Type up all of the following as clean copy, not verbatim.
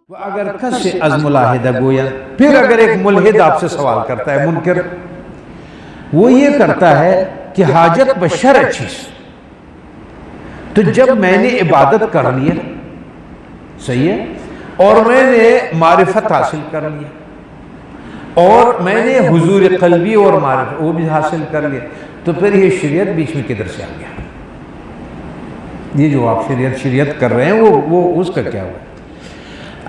وہ اگر کسی از ملاحدہ گویا، پھر اگر ایک ملحد آپ سے سوال کرتا ہے، منکر، وہ یہ کرتا ہے کہ حاجت بشرع چیز، تو جب میں نے عبادت کر لیا، صحیح ہے، اور میں نے معرفت حاصل کر لیا، اور میں نے حضور قلبی اور معرفت وہ بھی حاصل کر لیا، تو پھر یہ شریعت بیچ میں کدھر سے آ گیا؟ یہ جو آپ شریعت کر رہے ہیں وہ اس کا کیا ہوا؟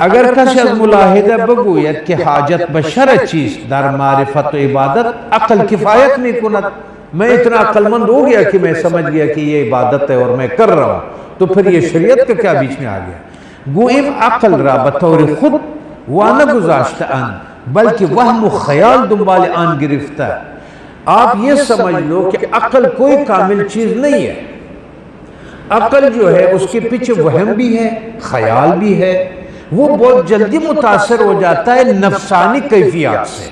اگر کسی از ملاحدہ بگوید کہ حاجت بشرع چیز در معرفت و عبادت عقل کفایت میں کند، میں اتنا عقل مند ہو گیا کہ میں سمجھ گیا کہ یہ عبادت ہے اور میں کر رہا ہوں، تو پھر یہ شریعت کا کیا بیچ میں آ گیا؟ گوئم عقل را بطور خود وانا گزاشتہ ان، بلکہ وہم و خیال دنبال آن گرفتہ۔ آپ یہ سمجھ لو کہ عقل کوئی کامل چیز نہیں ہے، عقل جو ہے اس کے پیچھے وہم بھی ہے، خیال بھی ہے، وہ بہت جلدی متاثر ہو جاتا ہے نفسانی کیفیات سے،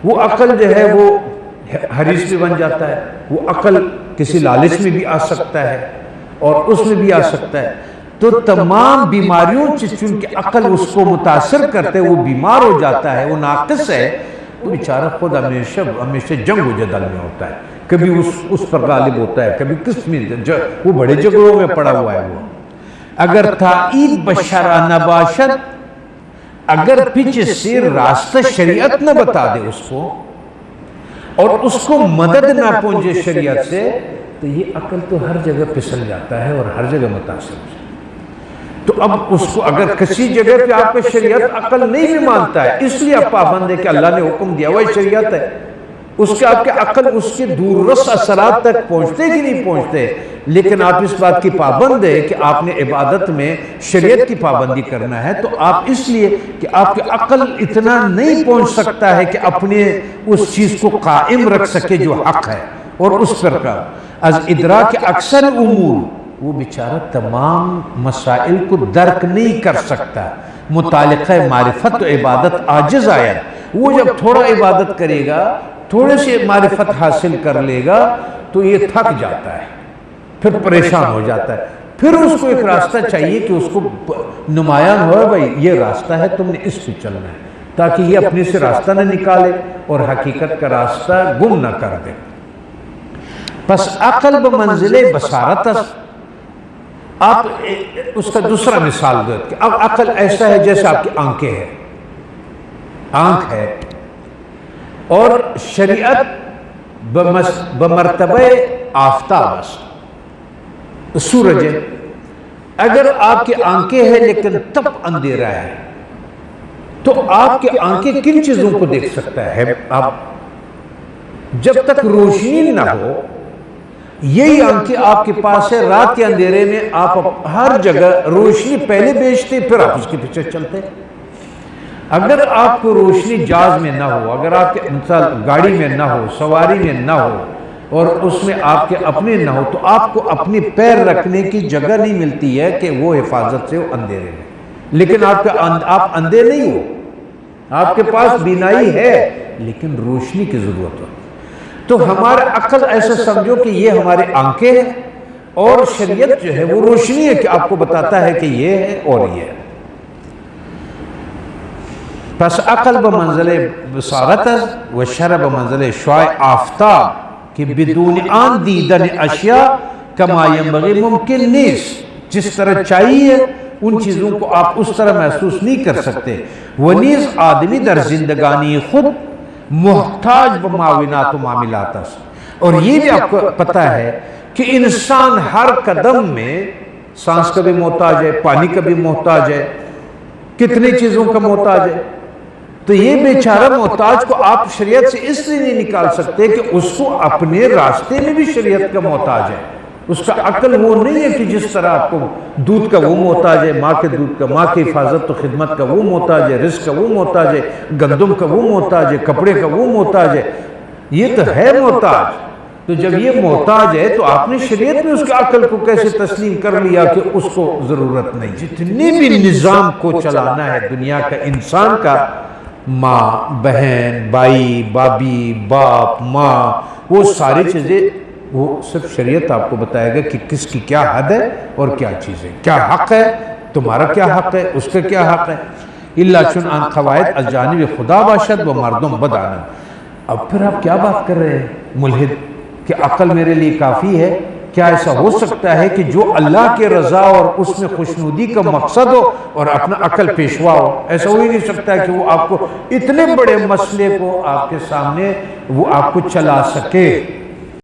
وہ عقل جو ہے وہ حریص بھی بن جاتا ہے، وہ عقل کسی لالچ میں بھی آ سکتا ہے اور اس میں بھی آ سکتا ہے، تو تمام بیماریوں سے چونکہ عقل اس کو متاثر کرتے وہ بیمار ہو جاتا ہے، وہ ناقص ہے، تو بیچارہ خود ہمیشہ جنگ و جدل میں ہوتا ہے، کبھی اس پر غالب ہوتا ہے، کبھی کس میں وہ بڑے جھگڑوں میں پڑا ہوا ہے۔ وہ اگر تائید بشرع نباشد، اگر پیچھے سے راستہ شریعت نہ بتا دے اس کو اور اس کو مدد نہ پہنچے شریعت سے، تو یہ عقل تو ہر جگہ پھسل جاتا ہے اور ہر جگہ متاثر ہو جاتا ہے۔ تو اب اس کو اگر کسی جگہ پہ آپ کا شریعت عقل نہیں بھی مانتا ہے، اس لیے آپ پابند ہے کہ اللہ نے حکم دیا ہوا شریعت ہے، اس کے آپ کے عقل اس کے دور رس اثرات تک پہنچتے کہ نہیں پہنچتے، لیکن آپ اس بات کی پابند ہے کہ آپ نے عبادت میں شریعت کی پابندی کرنا ہے، تو آپ اس لیے کہ آپ کے عقل اتنا نہیں پہنچ سکتا ہے کہ اپنے اس چیز کو قائم رکھ سکے جو حق ہے اور اس پر کا از ادراک اکثر امور، وہ بیچارہ تمام مسائل کو درک نہیں کر سکتا، متعلقہ معرفت و عبادت عاجز آیا، وہ جب تھوڑا عبادت کرے گا، تھوڑے سے معرفت حاصل کر لے گا، تو یہ تھک جاتا ہے، پھر پریشان ہو جاتا ہے، پھر اس کو ایک راستہ چاہیے کہ اس کو نمایاں ہو، بھائی یہ راستہ ہے، تم نے اس پہ چلنا ہے، تاکہ یہ اپنے سے راستہ نہ نکالے اور حقیقت کا راستہ گم نہ کر دے۔ پس عقل بمنزل بصارت، آپ اس کا دوسرا مثال دو کہ اب عقل ایسا ہے جیسے آپ کی آنکھیں ہیں، آنکھ ہے، اور شریعت بمرتبہ آفتاب سورج ہے، اگر آپ کی آنکھیں ہیں لیکن تب اندھیرا ہے، تو آپ کی آنکھیں کن چیزوں کو دیکھ سکتا ہے؟ آپ جب تک روشنی نہ ہو، یہی آنکھیں آپ کے پاس ہے، رات کے اندھیرے میں آپ ہر جگہ روشنی پہلے بیچتے پھر آپ اس کے پیچھے چلتے۔ اگر آپ کو روشنی جاز میں نہ ہو، اگر آپ کے مثال گاڑی میں نہ ہو، سواری میں نہ ہو، اور اس میں آپ کے اپنے نہ ہو، تو آپ کو اپنی پیر رکھنے کی جگہ نہیں ملتی ہے کہ وہ حفاظت سے ہو اندھیرے میں، لیکن آپ اندھے نہیں ہو، آپ کے پاس بینائی ہے لیکن روشنی کی ضرورت ہو۔ تو ہمارا عقل ایسا سمجھو کہ یہ ہمارے آنکھیں ہیں، اور شریعت جو ہے وہ روشنی ہے کہ آپ کو بتاتا ہے کہ یہ ہے اور یہ ہے۔ پس عقل بمنزل بصارت و شرع بمنزل شعاع آفتاب کہ بدون آن دیدن اشیاء کما ینبغی ممکن نیست، جس طرح چاہیے ان چیزوں کو آپ اس طرح محسوس نہیں کر سکتے۔ ونیز آدمی در زندگانی خود محتاج بمعاونات و معاملات، اور یہ بھی آپ کو پتہ ہے کہ انسان ہر قدم میں سانس کا بھی محتاج ہے، پانی کا بھی محتاج ہے، کتنی چیزوں کا محتاج ہے، تو یہ بیچارہ محتاج کو آپ شریعت سے اس لیے نہیں نکال سکتے کہ اس کو اپنے راستے میں بھی شریعت کا محتاج ہے، اس کا عقل وہ نہیں ہے کہ جس طرح آپ کو دودھ کا وہ محتاج ہے، ماں کے دودھ کا، ماں کی حفاظت و خدمت کا وہ محتاج ہے، رزق کا وہ محتاج ہے، گندم کا وہ محتاج ہے، کپڑے کا وہ محتاج ہے، یہ تو ہے محتاج۔ تو جب یہ محتاج ہے تو آپ نے شریعت میں اس کے عقل کو کیسے تسلیم کر لیا کہ اس کو ضرورت نہیں؟ جتنے بھی نظام کو چلانا ہے دنیا کا، انسان کا، ماں، بہن، بھائی، بابی، باپ، ماں، وہ ساری چیزیں وہ صرف شریعت آپ کو بتائے گا کہ کس کی کیا حد ہے اور کیا چیز ہے، کیا حق ہے تمہارا کیا حق ہے، اس کا کیا حق ہے؟ الا چن ان قواعد از جانب خدا باشد و مردم بدانا۔ اب پھر آپ کیا بات کر رہے ہیں ملحد کہ عقل میرے لیے کافی ہے؟ کیا ایسا ہو سکتا ہے کہ جو اللہ کے رضا اور اس میں خوشنودی کا مقصد ہو اور اپنا عقل پیشوا ہو؟ ایسا ہو ہی نہیں سکتا کہ وہ آپ کو اتنے بڑے مسئلے کو آپ کے سامنے وہ آپ کو چلا سکے۔